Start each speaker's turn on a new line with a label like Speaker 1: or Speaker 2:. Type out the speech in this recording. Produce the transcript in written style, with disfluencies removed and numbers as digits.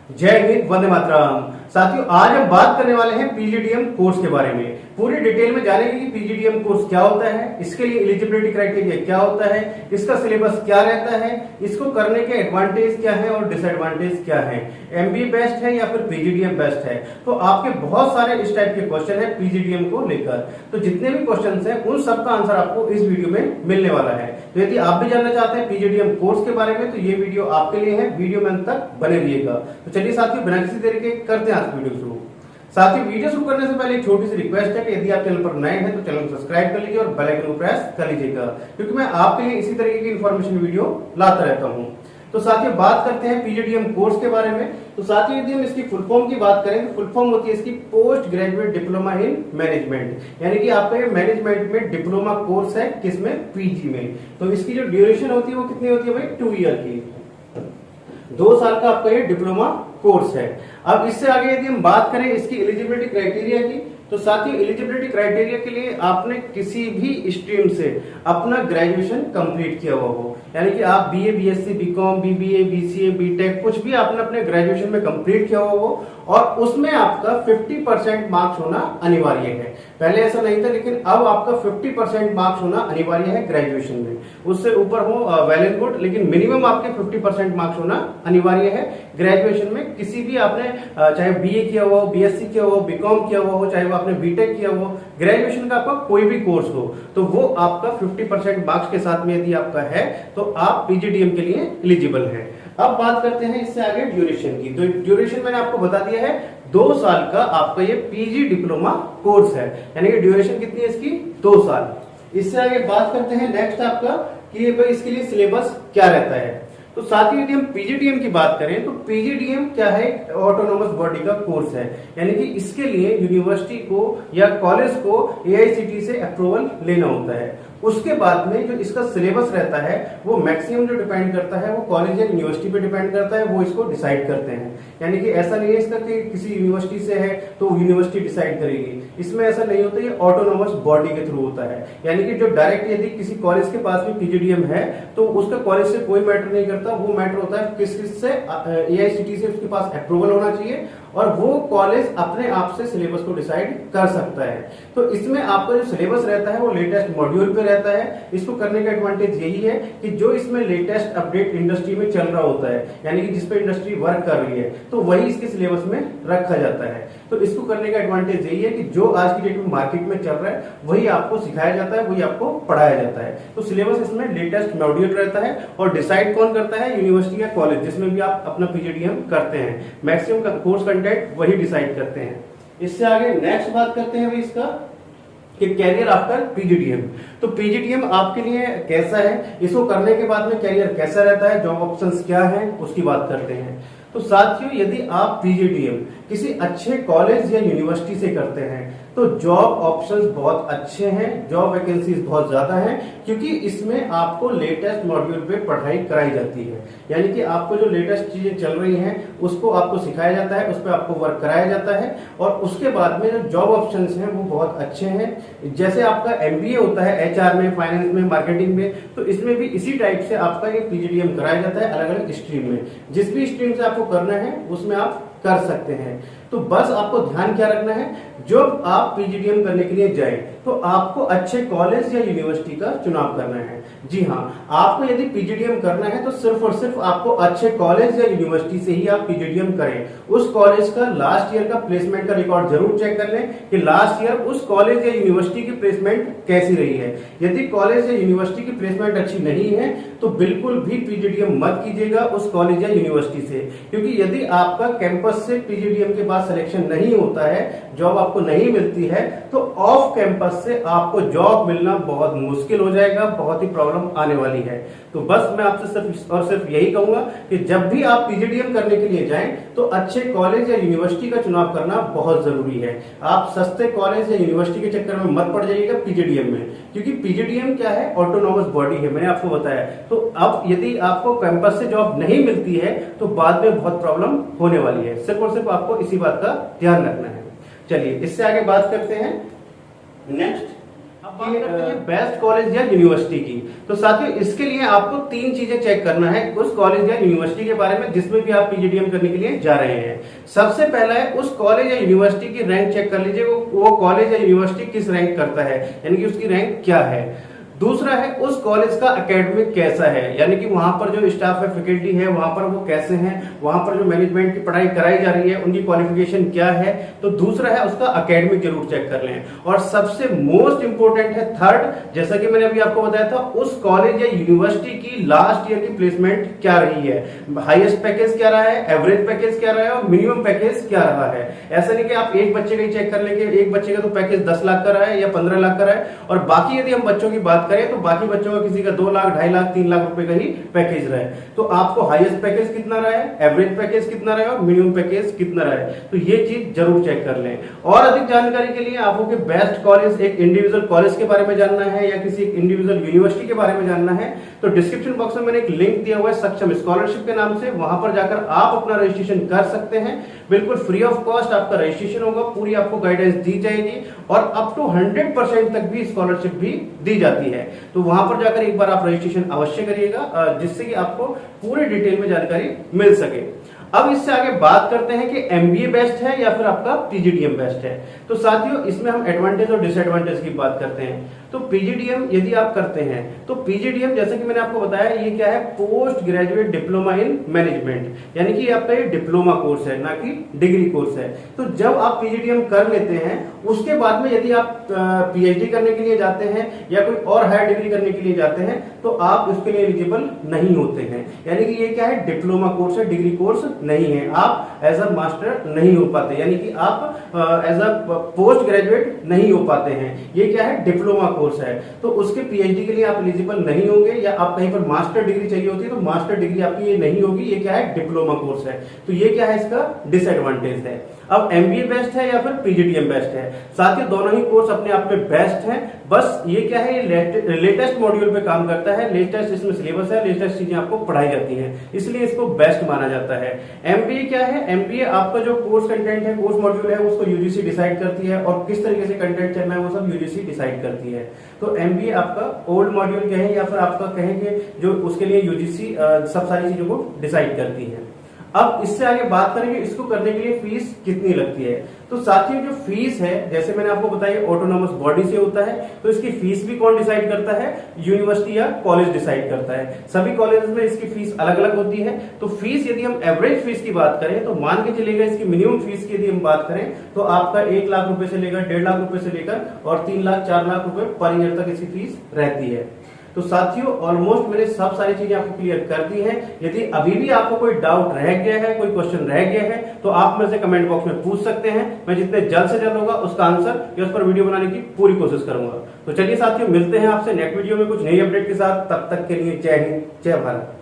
Speaker 1: जय हिंद, वंदे मातरम। साथियों, आज हम बात करने वाले हैं पीजीडीएम कोर्स के बारे में। पूरी डिटेल में जानेंगे कि पीजीडीएम कोर्स क्या होता है, इसके लिए एलिजिबिलिटी क्राइटेरिया क्या होता है, इसका सिलेबस क्या रहता है, इसको करने के एडवांटेज क्या है और डिसएडवांटेज क्या है, एमबीए बेस्ट है या फिर पीजीडीएम बेस्ट है। तो आपके बहुत सारे इस टाइप के क्वेश्चन है पीजीडीएम को लेकर। तो जितने भी क्वेश्चन है उन सबका आंसर आपको इस वीडियो में मिलने वाला है। तो यदि आप भी जानना चाहते हैं पीजीडीएम कोर्स के बारे में तो ये वीडियो आपके लिए है। वीडियो में अंत तक बने रहिएगा। तो चलिए साथियों, बिना किसी देरी के करते हैं आज वीडियो शुरू। साथियों, वीडियो शुरू करने से पहले एक छोटी सी रिक्वेस्ट है कि यदि आप चैनल पर नए हैं तो चैनल को सब्सक्राइब कर लीजिए और बेल आइकन को प्रेस कर लीजिएगा, क्योंकि मैं आपके लिए इसी तरीके की इन्फॉर्मेशन वीडियो लाता रहता हूं। तो साथियों, बात करते हैं पीजीडीएम कोर्स के बारे में। तो साथियों, यदि हम इसकी फुल फॉर्म की बात करें तो फुल फॉर्म होती है इसकी post graduate diploma in management, यानी कि आपका ये मैनेजमेंट में डिप्लोमा कोर्स है, किसमें, पीजी में। तो इसकी जो ड्यूरेशन होती है वो कितनी होती है भाई, 2 ईयर की, 2 साल का आपका ये डिप्लोमा कोर्स है। अब इससे आगे यदि हम बात करें इसकी एलिजिबिलिटी क्राइटेरिया की, तो साथियों एलिजिबिलिटी क्राइटेरिया के लिए आपने किसी भी स्ट्रीम से अपना ग्रेजुएशन कंप्लीट किया हुआ हो, यानी कि आप BA, BSc, BCom, BBA, BCA, BTech कुछ भी आपने अपने ग्रेजुएशन में कंप्लीट किया हुआ हो और उसमें आपका 50% मार्क्स होना अनिवार्य है। पहले ऐसा नहीं था, लेकिन अब आपका 50% मार्क्स होना अनिवार्य है ग्रेजुएशन में। उससे ऊपर हो वेल एंड गुड, लेकिन मिनिमम आपके 50% मार्क्स होना अनिवार्य है ग्रेजुएशन में। किसी भी आपने चाहे बीए किया हुआ हो, बीएससी किया हुआ हो, बीकॉम किया हुआ हो, चाहे वो आपने बीटेक किया हुआ हो, ग्रेजुएशन का आपका कोई भी कोर्स हो तो वो आपका 50% मार्क्स के साथ में यदि आपका है तो आप पीजीडीएम के लिए एलिजिबल है। अब बात करते हैं इससे आगे ड्यूरेशन की। तो ड्यूरेशन मैंने आपको बता दिया है, 2 साल का आपका ये पीजी डिप्लोमा कोर्स है, यानी कि ड्यूरेशन कितनी है इसकी, 2 साल। इससे आगे बात करते हैं नेक्स्ट आपका कि भाई इसके लिए सिलेबस क्या रहता है। तो साथ ही यदि हम पीजीडीएम की बात करें तो पीजीडीएम क्या है, ऑटोनोमस बॉडी का कोर्स है, यानी कि इसके लिए यूनिवर्सिटी को या कॉलेज को एआईसीटी से अप्रूवल लेना होता है। उसके बाद में जो इसका सिलेबस रहता है वो मैक्सिमम जो डिपेंड करता है वो कॉलेज या यूनिवर्सिटी पे डिपेंड करता है, वो इसको डिसाइड करते हैं। यानी कि ऐसा नहीं है इसका कि किसी यूनिवर्सिटी से है तो यूनिवर्सिटी डिसाइड करेगी, इसमें ऐसा नहीं होता, ये ऑटोनोमस बॉडी के थ्रू होता है। यानी कि जो डायरेक्ट यदि किसी कॉलेज के पास में पीजीडीएम है तो उसका कॉलेज से कोई मैटर नहीं करता, वो मैटर होता है किस से, एआईसीटी से उसके पास अप्रूवल होना चाहिए और वो कॉलेज अपने आप से सिलेबस को डिसाइड कर सकता है। तो इसमें आपका जो सिलेबस रहता है वो लेटेस्ट मॉड्यूल पे रहता है। इसको करने का एडवांटेज यही है कि जो इसमें लेटेस्ट अपडेट इंडस्ट्री में चल रहा होता है, यानी कि जिसपे इंडस्ट्री वर्क कर रही है, तो वही इसके सिलेबस में रखा जाता है। तो इसको करने का एडवांटेज यही है कि जो आज की डेट में मार्केट में चल रहा है वही आपको सिखाया जाता है, वही आपको पढ़ाया जाता है। तो सिलेबस इसमें लेटेस्ट मॉड्यूल रहता है और डिसाइड कौन करता है, यूनिवर्सिटी या कॉलेज जिसमें भी आप अपना पीजीडीएम करते हैं, मैक्सिमम कोर्स कंटेंट वही डिसाइड करते हैं। इससे आगे नेक्स्ट बात करते हैं भाई इसका कि कैरियर आफ्टर पीजीडीएम। तो पीजीडीएम आपके लिए कैसा है, इसको करने के बाद में कैरियर कैसा रहता है, जॉब ऑप्शंस क्या है, उसकी बात करते हैं। तो साथियों, यदि आप पीजीडीएम किसी अच्छे कॉलेज या यूनिवर्सिटी से करते हैं तो जॉब ऑप्शंस बहुत अच्छे हैं, जॉब वैकेंसीज बहुत ज्यादा हैं, क्योंकि इसमें आपको लेटेस्ट मॉड्यूल पे पढ़ाई कराई जाती है। यानी कि आपको जो लेटेस्ट चीजें चल रही हैं उसको आपको सिखाया जाता है, उस पर आपको वर्क कराया जाता है और उसके बाद में जो जॉब ऑप्शंस हैं वो बहुत अच्छे हैं। जैसे आपका एमबीए होता है एचआर में, फाइनेंस में, मार्केटिंग में, तो इसमें भी इसी टाइप से आपका ये पीजीडीएम कराया जाता है अलग अलग स्ट्रीम में। जिस भी स्ट्रीम से आपको करना है उसमें आप कर सकते हैं। तो बस आपको ध्यान क्या रखना है, जब आप पीजीडीएम करने के लिए जाएं तो आपको अच्छे कॉलेज या यूनिवर्सिटी का चुनाव करना है। जी हाँ, आपको यदि पीजीडीएम करना है तो सिर्फ और सिर्फ आपको अच्छे कॉलेज या यूनिवर्सिटी से ही आप पीजीडीएम करें। उस कॉलेज का लास्ट ईयर का प्लेसमेंट का रिकॉर्ड जरूर चेक कर लें कि लास्ट ईयर उस कॉलेज या यूनिवर्सिटी की प्लेसमेंट कैसी रही है। यदि कॉलेज या यूनिवर्सिटी की प्लेसमेंट अच्छी नहीं है तो बिल्कुल भी पीजीडीएम मत कीजिएगा उस कॉलेज या यूनिवर्सिटी से, क्योंकि यदि आपका कैंपस से पीजीडीएम के बाद सिलेक्शन नहीं होता है, जॉब आपको नहीं मिलती है, तो ऑफ कैंपस से आपको जॉब मिलना बहुत मुश्किल हो जाएगा, बहुत ही प्रॉब्लम आने वाली है। तो बस मैं आपसे सिर्फ और सिर्फ यही कहूंगा कि जब भी आप पीजीडीएम करने के लिए जाएं तो अच्छे कॉलेज या यूनिवर्सिटी का चुनाव करना बहुत जरूरी है। आप सस्ते कॉलेज या यूनिवर्सिटी के चक्कर में मत पड़ जाइएगा पीजीडीएम में, क्योंकि पीजीडीएम क्या है, ऑटोनोमस बॉडी है, मैंने आपको बताया। तो अब यदि आपको कैंपस से जॉब नहीं मिलती है तो बाद में बहुत प्रॉब्लम होने वाली है। सिर्फ और सिर्फ आपको इसी बात का ध्यान रखना है। चलिए इससे आगे बात करते हैं नेक्स्ट अब बात करते हैं बेस्ट कॉलेज या यूनिवर्सिटी की। तो साथियों इसके लिए आपको 3 चीजें चेक करना है उस कॉलेज या यूनिवर्सिटी के बारे में जिसमें भी आप पीजीडीएम करने के लिए जा रहे हैं। सबसे पहला है उस कॉलेज या यूनिवर्सिटी की रैंक चेक कर लीजिए, वो कॉलेज या यूनिवर्सिटी किस रैंक करता है, यानी कि उसकी रैंक क्या है। दूसरा है उस कॉलेज का एकेडमिक कैसा है, यानी कि वहां पर जो स्टाफ है, फैकल्टी है, वहां पर वो कैसे हैं, वहां पर जो मैनेजमेंट की पढ़ाई कराई जा रही है उनकी क्वालिफिकेशन क्या है। तो दूसरा है उसका एकेडमिक जरूर चेक कर लें। और सबसे मोस्ट इंपोर्टेंट है थर्ड, जैसा कि मैंने अभी आपको बताया था, उस कॉलेज या यूनिवर्सिटी की लास्ट ईयर की प्लेसमेंट क्या रही है, हाईएस्ट पैकेज क्या रहा है, एवरेज पैकेज क्या रहा है और मिनिमम पैकेज क्या रहा है। ऐसा नहीं कि आप एक बच्चे का ही चेक कर लेंगे, एक बच्चे का तो पैकेज 10 लाख का रहा है या 15 लाख का रहा है, और बाकी यदि हम बच्चों की बात करें तो बाकी बच्चों का किसी का 2 लाख, 2.5 लाख, 3 लाख रुपए का ही पैकेज रहा है। तो आपको हाईएस्ट पैकेज कितना रहा है, एवरेज पैकेज कितना रहा है और मिनिमम पैकेज कितना रहा है, तो ये चीज जरूर चेक कर लें। और अधिक जानकारी के लिए आपको कि बेस्ट कॉलेज, एक इंडिविजुअल कॉलेज के बारे में जानना है या किसी इंडिविजुअल यूनिवर्सिटी के बारे में जानना है, तो डिस्क्रिप्शन बॉक्स में मैंने एक लिंक दिया हुआ है सक्षम स्कॉलरशिप के नाम से, वहां पर जाकर आप अपना रजिस्ट्रेशन कर सकते हैं। बिल्कुल फ्री ऑफ कॉस्ट आपका रजिस्ट्रेशन होगा, पूरी आपको गाइडेंस दी जाएगी और अप टू 100% तक भी स्कॉलरशिप भी दी जाती है। तो वहां पर जाकर एक बार आप रजिस्ट्रेशन अवश्य करिएगा, जिससे कि आपको पूरी डिटेल में जानकारी मिल सके। अब इससे आगे बात करते हैं कि एमबीए बेस्ट है या फिर आपका पीजीडीएम बेस्ट है। तो साथियों इसमें हम एडवांटेज और डिसएडवांटेज की बात करते हैं। तो पीजीडीएम यदि आप करते हैं तो पीजीडीएम, जैसे कि मैंने आपको बताया, ये क्या है, post graduate diploma in management, यानी कि आपका ये डिप्लोमा कोर्स है, ना कि डिग्री कोर्स है। तो जब आप पीजीडीएम कर लेते हैं उसके बाद में यदि आप पीएचडी करने के लिए जाते हैं या कोई और हायर डिग्री करने के लिए जाते हैं तो आप उसके लिए एलिजिबल नहीं होते हैं। यानी कि ये क्या है, डिप्लोमा कोर्स है, डिग्री कोर्स नहीं है, आप एज अ मास्टर नहीं हो पाते, यानी कि आप एज अ पोस्ट ग्रेजुएट नहीं हो पाते हैं। ये क्या है, डिप्लोमा कोर्स है, तो उसके पीएचडी के लिए आप एलिजिबल नहीं होंगे, या आप कहीं पर मास्टर डिग्री चाहिए होती है तो मास्टर डिग्री आपकी ये नहीं होगी। ये क्या है, डिप्लोमा कोर्स है। तो ये क्या है, इसका डिसएडवांटेज है। अब एमबीए बेस्ट है या फिर पीजीडीएम बेस्ट है? साथियों दोनों ही कोर्स अपने आप में बेस्ट हैं, बस ये क्या है, ये लेटेस्ट मॉड्यूल पे काम करता है, लेटेस्ट इसमें सिलेबस है, लेटेस्ट चीजें आपको पढ़ाई जाती हैं, इसलिए इसको बेस्ट माना जाता है। एमबीए क्या है, एमबीए आपका जो कोर्स कंटेंट है, कोर्स मॉड्यूल है, उसको यूजीसी डिसाइड करती है और किस तरीके से कंटेंट चलना है वो सब यूजीसी डिसाइड करती है। तो एमबीए आपका ओल्ड मॉड्यूल कहें या फिर आपका कहेंगे जो उसके लिए यूजीसी सब सारी चीजों को डिसाइड करती है। अब इससे आगे बात करेंगे इसको करने के लिए फीस कितनी लगती है। तो साथियों जो फीस है, जैसे मैंने आपको बताया, ऑटोनोमस बॉडी से होता है, तो इसकी फीस भी कौन डिसाइड करता है, यूनिवर्सिटी या कॉलेज डिसाइड करता है। सभी कॉलेजेस में इसकी फीस अलग अलग होती है। तो फीस यदि हम एवरेज फीस की बात करें तो मान के चलेगा, इसकी मिनिमम फीस की यदि हम बात करें तो आपका 1 लाख रुपए से लेकर 1.5 लाख रुपए से लेकर और 3 लाख 4 लाख रुपए पर ईयर तक इसकी फीस रहती है। तो साथियों ऑलमोस्ट मैंने सब सारी चीजें आपको क्लियर कर दी हैं। यदि अभी भी आपको कोई डाउट रह गया है, कोई क्वेश्चन रह गया है, तो आप मेरे से कमेंट बॉक्स में पूछ सकते हैं। मैं जितने जल्द से जल्द होगा उसका आंसर या उस पर वीडियो बनाने की पूरी कोशिश करूंगा। तो चलिए साथियों मिलते हैं आपसे नेक्स्ट वीडियो में कुछ नई अपडेट के साथ। तब तक के लिए जय हिंद, जय भारत।